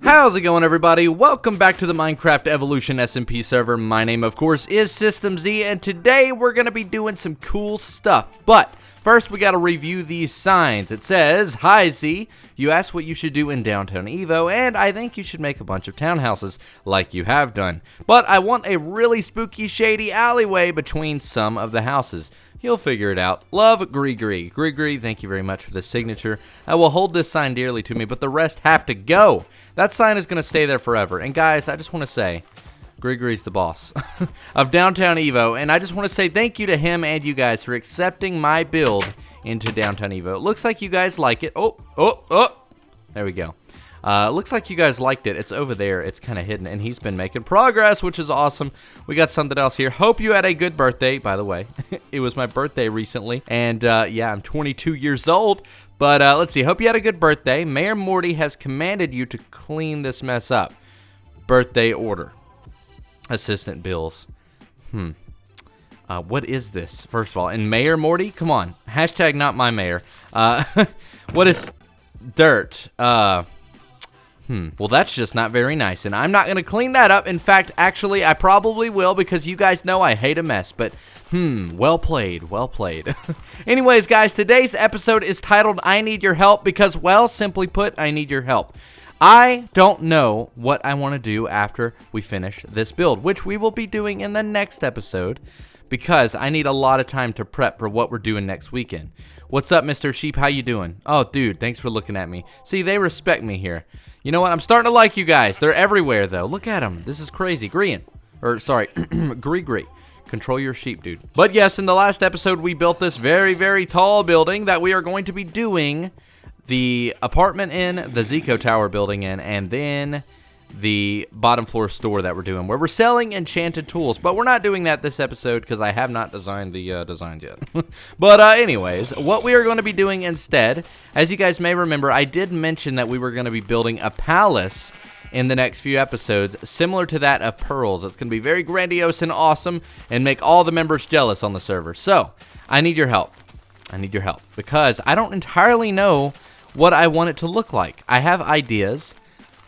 How's it going, everybody? Welcome back to the Minecraft Evolution SMP server. My name, of course, is System Z, and today we're going to be doing some cool stuff. But first, we got to review these signs. It says, "Hi Z, you asked what you should do in Downtown Evo, and I think you should make a bunch of townhouses like you have done. But I want a really spooky, shady alleyway between some of the houses. You'll figure it out. Love, Gree. Gree, thank you very much for the signature. I will hold this sign dearly to me, but the rest have to go. That sign is going to stay there forever. And guys, I just want to say, Gree's the boss of Downtown Evo, and I just want to say thank you to him and you guys for accepting my build into Downtown Evo. It looks like you guys like it. Oh. There we go. Looks like you guys liked it. It's over there. It's kind of hidden, and he's been making progress, which is awesome. We got something else here. Hope you had a good birthday, by the way. It was my birthday recently, and yeah, I'm 22 years old. But let's see. Hope you had a good birthday. Mayor Morty has commanded you to clean this mess up. Birthday order. Assistant bills. What is this, first of all? And Mayor Morty? Come on. Hashtag not my mayor. What is dirt? Well, that's just not very nice, and I'm not going to clean that up. In fact, actually, I probably will, because you guys know I hate a mess, but, well played. Anyways, guys, today's episode is titled, I Need Your Help, because, well, simply put, I need your help. I don't know what I want to do after we finish this build, which we will be doing in the next episode, because I need a lot of time to prep for what we're doing next weekend. What's up, Mr. Sheep? How you doing? Oh, dude, thanks for looking at me. See, they respect me here. You know what? I'm starting to like you guys. They're everywhere, though. Look at them. This is crazy. Gree. Control your sheep, dude. But yes, in the last episode, we built this very, very tall building that we are going to be doing the apartment in, the Zico Tower building in, and then the bottom floor store that we're doing, where we're selling enchanted tools. But we're not doing that this episode because I have not designed the designs yet. But anyways, what we are going to be doing instead, as you guys may remember, I did mention that we were going to be building a palace in the next few episodes, similar to that of Pearls. It's going to be very grandiose and awesome and make all the members jealous on the server. So, I need your help. Because I don't entirely know what I want it to look like. I have ideas,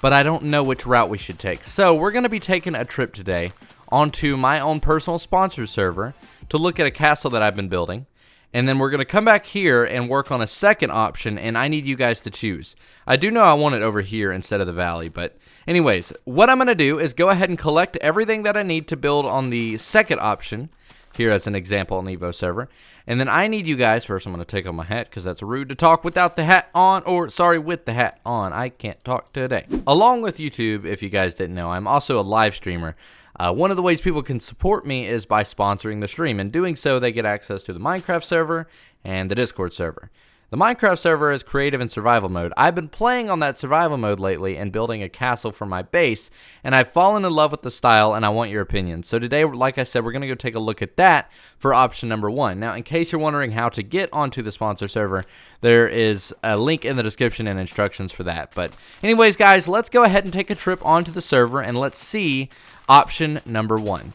but I don't know which route we should take. So we're going to be taking a trip today onto my own personal sponsor server to look at a castle that I've been building. And then we're going to come back here and work on a second option, and I need you guys to choose. I do know I want it over here instead of the valley, but anyways, what I'm going to do is go ahead and collect everything that I need to build on the second option, here as an example on the Evo server. And then I need you guys, first I'm going to take off my hat because that's rude to talk without the hat on, or sorry, with the hat on. I can't talk today. Along with YouTube, if you guys didn't know, I'm also a live streamer. One of the ways people can support me is by sponsoring the stream. In doing so, they get access to the Minecraft server and the Discord server. The Minecraft server is creative and survival mode. I've been playing on that survival mode lately and building a castle for my base, and I've fallen in love with the style, and I want your opinion. So today, like I said, we're going to go take a look at that for option number 1. Now, in case you're wondering how to get onto the sponsor server, there is a link in the description and instructions for that. But anyways, guys, let's go ahead and take a trip onto the server, and let's see option number 1.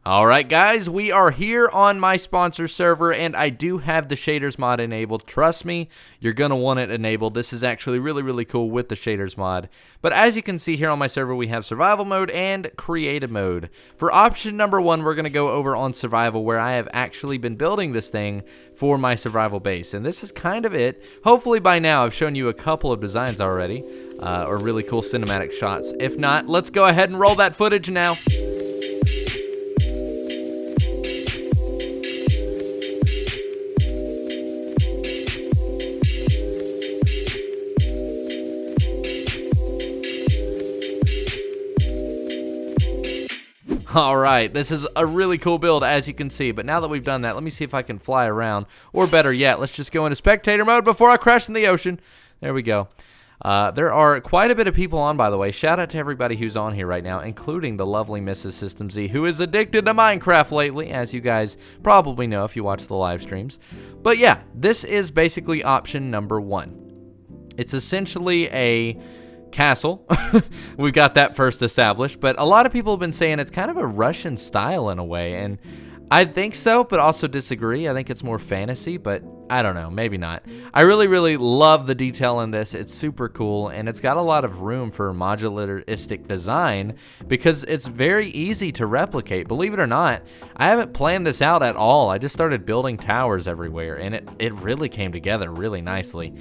Alright guys, we are here on my sponsor server, and I do have the shaders mod enabled. Trust me, you're going to want it enabled. This is actually really cool with the shaders mod. But as you can see here on my server, we have survival mode and creative mode. For option number 1, we're going to go over on survival, where I have actually been building this thing for my survival base. And this is kind of it. Hopefully by now I've shown you a couple of designs already, or really cool cinematic shots. If not, let's go ahead and roll that footage now. Alright, this is a really cool build, as you can see, but now that we've done that, let me see if I can fly around, or better yet, let's just go into spectator mode before I crash in the ocean. There we go. There are quite a bit of people on, by the way. Shout out to everybody who's on here right now, including the lovely Mrs. System Z, who is addicted to Minecraft lately, as you guys probably know if you watch the live streams. But yeah, this is basically option number 1. It's essentially a castle. We've got that first established, but a lot of people have been saying it's kind of a Russian style in a way, and I think so, but also disagree. I think it's more fantasy, but I don't know, maybe not. I really love the detail in this. It's super cool, and it's got a lot of room for modularistic design because it's very easy to replicate. Believe it or not, I haven't planned this out at all. I just started building towers everywhere, and it really came together really nicely.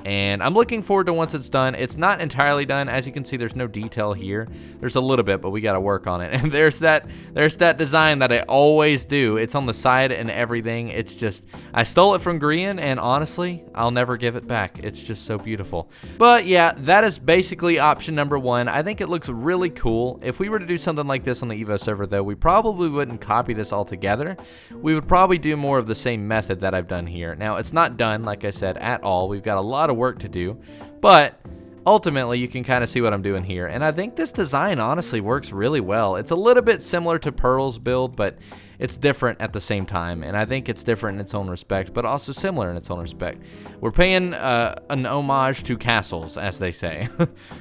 And I'm looking forward to once it's done. It's not entirely done. As you can see, there's no detail here. There's a little bit, but we got to work on it. And there's that design that I always do. It's on the side and everything. It's just, I stole it from Grian, and honestly, I'll never give it back. It's just so beautiful. But yeah, that is basically option number 1. I think it looks really cool. If we were to do something like this on the Evo server, though, we probably wouldn't copy this all together. We would probably do more of the same method that I've done here. Now, it's not done, like I said, at all. We've got a lot of work to do, but ultimately you can kind of see what I'm doing here, and I think this design honestly works really well. It's a little bit similar to Pearl's build, but it's different at the same time, and I think it's different in its own respect, but also similar in its own respect. We're paying an homage to castles, as they say.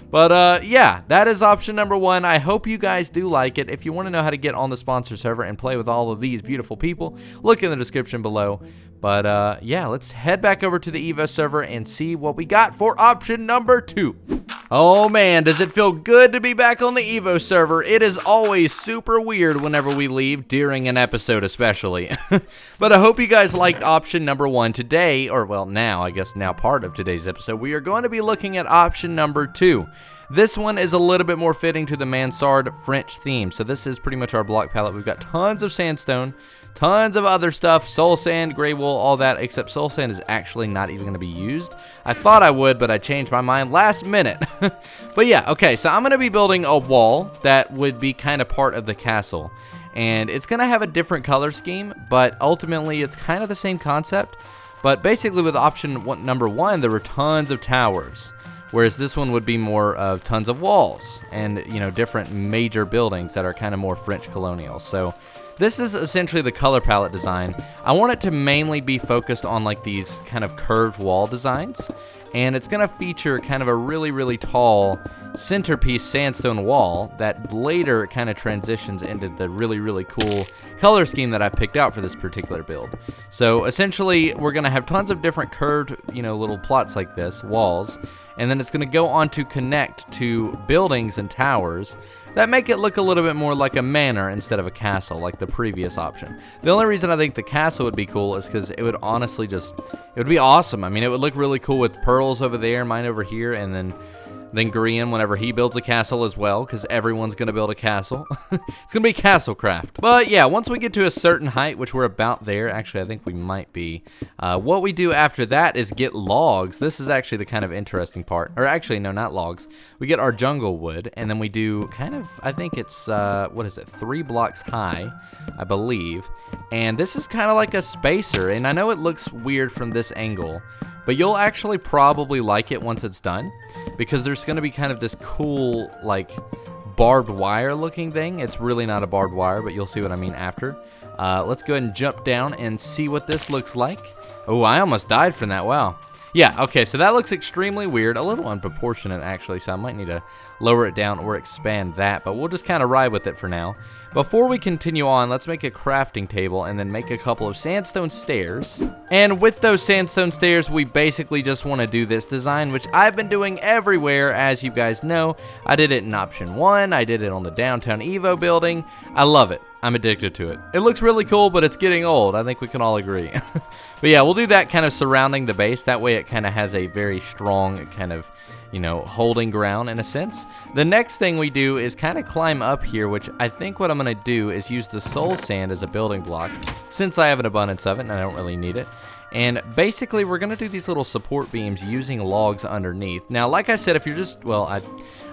But yeah, that is option number 1. I hope you guys do like it. If you want to know how to get on the sponsor server and play with all of these beautiful people, look in the description below. But yeah, let's head back over to the Evo server and see what we got for option number 2. Oh man, does it feel good to be back on the Evo server? It is always super weird whenever we leave, during an episode especially. But I hope you guys liked option number 1 today, or well now, I guess now part of today's episode. We are going to be looking at option number 2. This one is a little bit more fitting to the Mansard French theme. So this is pretty much our block palette. We've got tons of sandstone, tons of other stuff, soul sand, gray wool, all that, except soul sand is actually not even going to be used. I thought I would, but I changed my mind last minute. But yeah, okay, so I'm going to be building a wall that would be kind of part of the castle. And it's going to have a different color scheme, but ultimately it's kind of the same concept. But basically with option number 1, there were tons of towers. Whereas this one would be more of tons of walls and, you know, different major buildings that are kind of more French colonial. So this is essentially the color palette design. I want it to mainly be focused on like these kind of curved wall designs. And it's going to feature kind of a really tall centerpiece sandstone wall that later kind of transitions into the really cool color scheme that I picked out for this particular build. So essentially, we're going to have tons of different curved, you know, little plots like this, walls, and then it's going to go on to connect to buildings and towers that make it look a little bit more like a manor instead of a castle like the previous option. The only reason I think the castle would be cool is because it would honestly just, it would be awesome. I mean, it would look really cool with Pearls over there, mine over here, and then Grian whenever he builds a castle as well, because everyone's going to build a castle. It's going to be Castlecraft. But yeah, once we get to a certain height, which we're about there, actually I think we might be, what we do after that is get logs. This is actually the kind of interesting part. Or actually, no, not logs. We get our jungle wood, and then we do kind of, I think it's, what is it, 3 blocks high, I believe. And this is kind of like a spacer, and I know it looks weird from this angle, but you'll actually probably like it once it's done, because there's going to be kind of this cool, like, barbed wire looking thing. It's really not a barbed wire, but you'll see what I mean after. Let's go ahead and jump down and see what this looks like. Oh, I almost died from that. Wow. Yeah, okay, so that looks extremely weird, a little unproportionate actually, so I might need to lower it down or expand that, but we'll just kind of ride with it for now. Before we continue on, let's make a crafting table and then make a couple of sandstone stairs. And with those sandstone stairs, we basically just want to do this design, which I've been doing everywhere, as you guys know. I did it in option 1, I did it on the downtown Evo building. I love it. I'm addicted to it. It looks really cool, but it's getting old. I think we can all agree. But yeah, we'll do that kind of surrounding the base. That way it kind of has a very strong kind of, you know, holding ground in a sense. The next thing we do is kind of climb up here, which I think what I'm going to do is use the soul sand as a building block, since I have an abundance of it and I don't really need it. And basically, we're going to do these little support beams using logs underneath. Now, like I said, if you're just, well,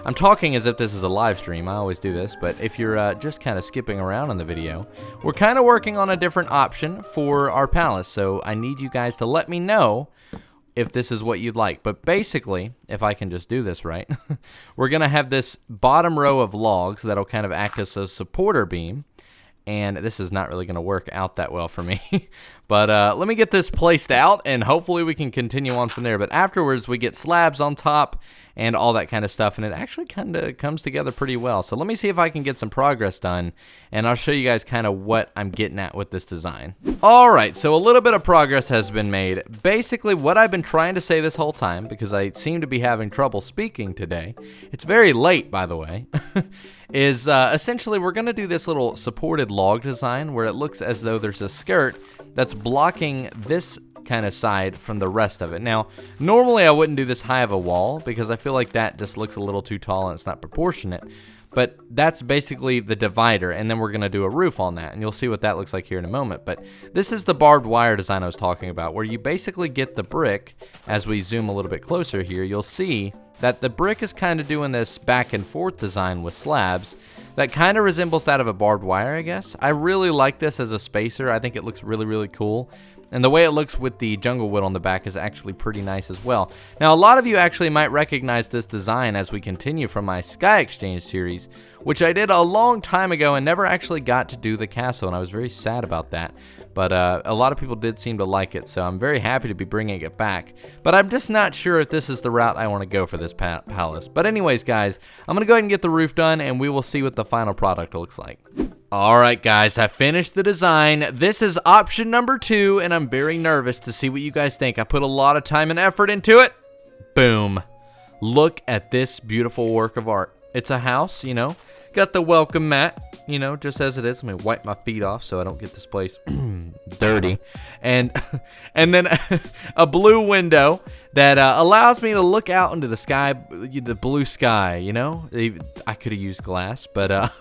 I'm talking as if this is a live stream. I always do this, but if you're just kind of skipping around in the video, we're kind of working on a different option for our palace. So I need you guys to let me know if this is what you'd like. But basically, if I can just do this right, we're going to have this bottom row of logs that'll kind of act as a supporter beam. And this is not really going to work out that well for me. But let me get this placed out, and hopefully we can continue on from there. But afterwards, we get slabs on top, and all that kind of stuff, and it actually kind of comes together pretty well. So let me see if I can get some progress done, and I'll show you guys kind of what I'm getting at with this design. Alright, so a little bit of progress has been made. Basically, what I've been trying to say this whole time, because I seem to be having trouble speaking today, it's very late, by the way, is essentially we're going to do this little supported log design where it looks as though there's a skirt that's blocking this kind of side from the rest of it. Now, normally I wouldn't do this high of a wall because I feel like that just looks a little too tall and it's not proportionate. But that's basically the divider, and then we're going to do a roof on that, and you'll see what that looks like here in a moment. But this is the barbed wire design I was talking about, where you basically get the brick. As we zoom a little bit closer here, you'll see that the brick is kind of doing this back and forth design with slabs that kind of resembles that of a barbed wire, I guess. I really like this as a spacer. I think it looks really, really cool. And the way it looks with the jungle wood on the back is actually pretty nice as well. Now, a lot of you actually might recognize this design as we continue from my Sky Exchange series, which I did a long time ago and never actually got to do the castle, and I was very sad about that. But a lot of people did seem to like it, so I'm very happy to be bringing it back. But I'm just not sure if this is the route I want to go for this palace. But anyways, guys, I'm going to go ahead and get the roof done, and we will see what the final product looks like. Alright guys, I finished the design. This is option number 2, and I'm very nervous to see what you guys think. I put a lot of time and effort into it. Boom. Look at this beautiful work of art. It's a house, you know. Got the welcome mat, you know, just as it is. Let me wipe my feet off so I don't get this place dirty. And then a blue window that allows me to look out into the sky, the blue sky, you know. I could have used glass, but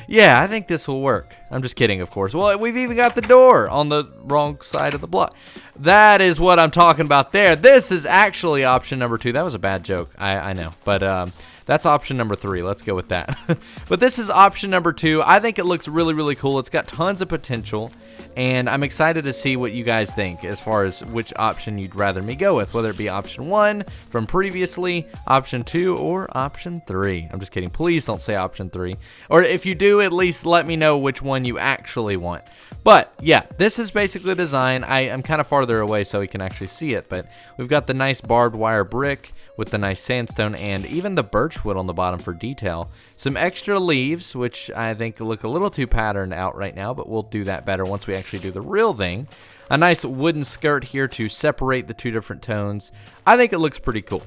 yeah, I think this will work. I'm just kidding, of course. Well, we've even got the door on the wrong side of the block. That is what I'm talking about there. This is actually option number 2. That was a bad joke, I know, but that's option number 3. Let's go with that. But this is option number 2. I think it looks really, really cool. It's got tons of potential, and I'm excited to see what you guys think as far as which option you'd rather me go with, whether it be option 1 from previously, option 2, or option 3. I'm just kidding. Please don't say option 3. Or if you do, at least let me know which one you actually want. But yeah, this is basically the design. I'm kind of farther away so you can actually see it, but we've got the nice barbed wire brick with the nice sandstone and even the birch wood on the bottom for detail. Some extra leaves, which I think look a little too patterned out right now, but we'll do that better once we actually do the real thing. A nice wooden skirt here to separate the two different tones. I think it looks pretty cool.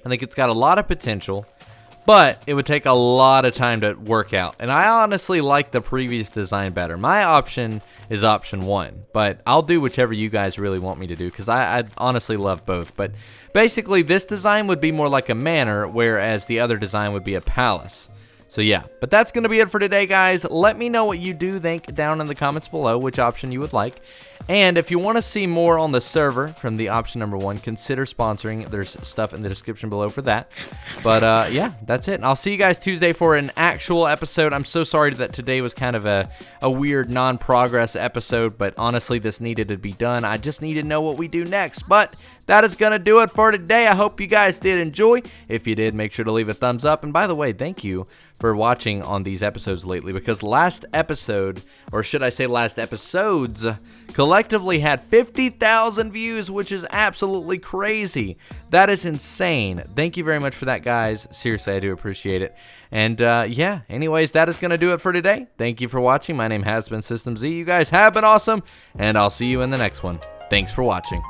I think it's got a lot of potential, but it would take a lot of time to work out. And I honestly like the previous design better. My option is option 1, but I'll do whichever you guys really want me to do because I honestly love both. But basically, this design would be more like a manor, whereas the other design would be a palace. So yeah, but that's going to be it for today, guys. Let me know what you do think down in the comments below, which option you would like. And if you want to see more on the server from the option number 1, consider sponsoring. There's stuff in the description below for that. But yeah, that's it. And I'll see you guys Tuesday for an actual episode. I'm so sorry that today was kind of a weird non-progress episode, but honestly, this needed to be done. I just need to know what we do next. But that is going to do it for today. I hope you guys did enjoy. If you did, make sure to leave a thumbs up. And by the way, thank you for watching on these episodes lately, because last episode, or should I say last episodes, collectively had 50,000 views, which is absolutely crazy. That is insane. Thank you very much for that, guys. Seriously, I do appreciate it. And yeah, anyways, that is going to do it for today. Thank you for watching. My name has been System Z. You guys have been awesome, and I'll see you in the next one. Thanks for watching.